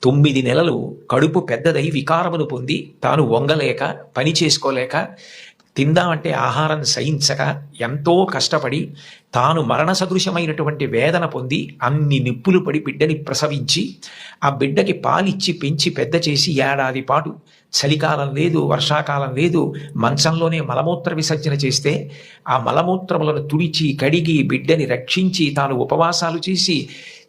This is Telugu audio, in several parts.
9 నెలలు కడుపు పెద్దదై వికారమును పొంది తాను వంగలేక పని చేసుకోలేక తిందామంటే ఆహారం సహించక ఎంతో కష్టపడి తాను మరణ సదృశమైనటువంటి వేదన పొంది అన్ని నిప్పులు పడి బిడ్డని ప్రసవించి ఆ బిడ్డకి పాలిచ్చి పెంచి పెద్ద చేసి ఏడాది పాటు చలికాలం లేదు, వర్షాకాలం లేదు, మంచంలోనే మలమూత్ర విసర్జన చేస్తే ఆ మలమూత్రములను తుడిచి కడిగి బిడ్డని రక్షించి తాను ఉపవాసాలు చేసి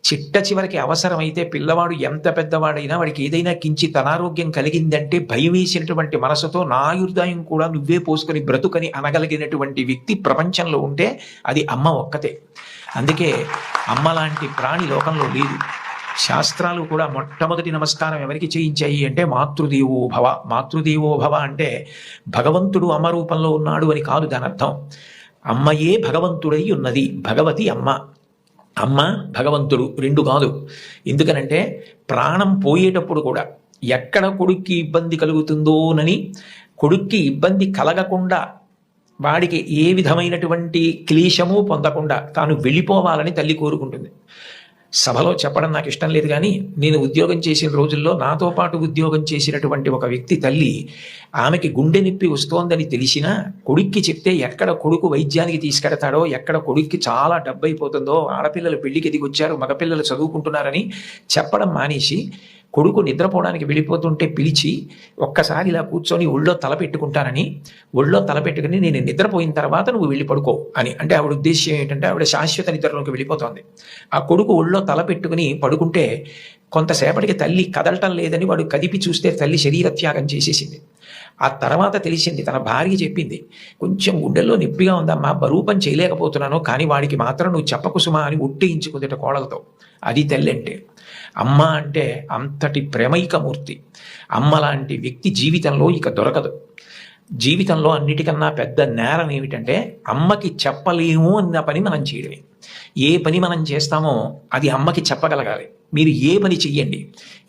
చిట్ట చివరికి అవసరమైతే పిల్లవాడు ఎంత పెద్దవాడైనా వాడికి ఏదైనా కించిత్ అనారోగ్యం కలిగిందంటే భయం వేసినటువంటి మనసుతో నా ఆయుర్దాయం కూడా నువ్వే పోసుకొని బ్రతుకని అనగలిగినటువంటి వ్యక్తి ప్రపంచంలో ఉంటే అది అమ్మ ఒక్కతే. అందుకే అమ్మ లాంటి ప్రాణి లోకంలో లేదు. శాస్త్రాలు కూడా మొట్టమొదటి నమస్కారం ఎవరికి చేయించాయి అంటే మాతృదేవో భవ. మాతృదేవో భవ అంటే భగవంతుడు అమ్మ రూపంలో ఉన్నాడు అని కాదు దాని అర్థం. అమ్మయే భగవంతుడై ఉన్నది. భగవతి అమ్మ, అమ్మ భగవంతుడు రెండు కాదు. ఎందుకనంటే ప్రాణం పోయేటప్పుడు కూడా ఎక్కడ కొడుక్కి ఇబ్బంది కలుగుతుందోనని కొడుక్కి ఇబ్బంది కలగకుండా వాడికి ఏ విధమైనటువంటి క్లేశము పొందకుండా తాను వెళ్ళిపోవాలని తల్లి కోరుకుంటుంది. సభలో చెప్పడం నాకు ఇష్టం లేదు, కానీ నేను ఉద్యోగం చేసిన రోజుల్లో నాతో పాటు ఉద్యోగం చేసినటువంటి ఒక వ్యక్తి తల్లి ఆమెకి గుండె నొప్పి వస్తోందని తెలిసినా కొడుక్కి చెప్తే ఎక్కడ కొడుకు వైద్యానికి తీసుకెడతాడో, ఎక్కడ కొడుక్కి చాలా డబ్బు అయిపోతుందో, ఆడపిల్లలు పెళ్లికి ఎదిగొచ్చారు, మగపిల్లలు చదువుకుంటున్నారని చెప్పడం మానేసి కొడుకు నిద్రపోవడానికి వెళ్ళిపోతుంటే పిలిచి ఒక్కసారి ఇలా కూర్చొని ఒళ్ళో తలపెట్టుకుంటానని, ఒళ్ళో తలపెట్టుకుని నేను నిద్రపోయిన తర్వాత నువ్వు వెళ్ళి పడుకో అని. అంటే ఆవిడ ఉద్దేశ్యం ఏంటంటే ఆవిడ శాశ్వత నిద్రలోకి వెళ్ళిపోతుంది. ఆ కొడుకు ఒళ్ళో తలపెట్టుకుని పడుకుంటే కొంతసేపటికి తల్లి కదలటం లేదని వాడు కదిపి చూస్తే తల్లి శరీరత్యాగం చేసేసింది. ఆ తర్వాత తెలిసింది, తన భార్య చెప్పింది, కొంచెం గుండెల్లో నొప్పిగా ఉందమ్మా, బరువు పని చేయలేకపోతున్నాను, కానీ వాడికి మాత్రం నువ్వు చెప్పకుసుమా అని ఉట్టేయించుకుందిట కోడలతో. అది తల్లి అంటే. అమ్మ అంటే అంతటి ప్రేమైకమూర్తి. అమ్మ లాంటి వ్యక్తి జీవితంలో ఇక దొరకదు. జీవితంలో అన్నిటికన్నా పెద్ద నేరం ఏమిటంటే అమ్మకి చెప్పలేము అన్న పని మనం చేయడమే. ఏ పని మనం చేస్తామో అది అమ్మకి చెప్పగలగాలి. మీరు ఏ పని చెయ్యండి,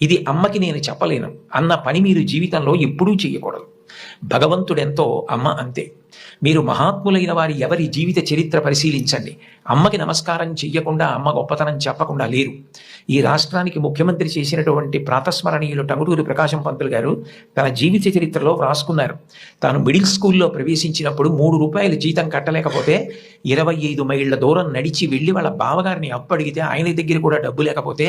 ఇది అమ్మకి నేను చెప్పలేను అన్న పని మీరు జీవితంలో ఎప్పుడూ చేయకూడదు. భగవంతుడెంతో అమ్మ అంతే. మీరు మహాత్ములైన వారి ఎవరి జీవిత చరిత్ర పరిశీలించండి, అమ్మకి నమస్కారం చెయ్యకుండా అమ్మ గొప్పతనం చెప్పకుండా లేరు. ఈ రాష్ట్రానికి ముఖ్యమంత్రి చేసినటువంటి ప్రాతస్మరణీయులు టంగుటూరి ప్రకాశం పంతులు గారు తన జీవిత చరిత్రలో వ్రాసుకున్నారు. తాను మిడిల్ స్కూల్లో ప్రవేశించినప్పుడు 3 రూపాయలు జీతం కట్టలేకపోతే 25 మైళ్ళ దూరం నడిచి వెళ్ళి వాళ్ళ బావగారిని అప్పు అడిగితే ఆయన దగ్గర కూడా డబ్బు లేకపోతే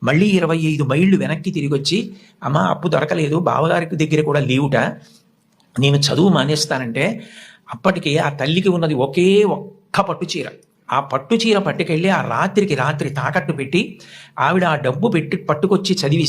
మళ్ళీ 25 మైళ్ళు వెనక్కి తిరిగి వచ్చి, అమ్మ అప్పు దొరకలేదు, బావగారికి దగ్గర కూడా లేవుట, నేను చదువు మానేస్తానంటే అప్పటికి ఆ తల్లికి ఉన్నది ఒకే ఒక్క పట్టు చీర. ఆ పట్టు చీర పట్టుకెళ్ళి ఆ రాత్రికి రాత్రి తాకట్టు పెట్టి ఆవిడ ఆ డబ్బు పెట్టి పట్టుకొచ్చి చదివిస్తే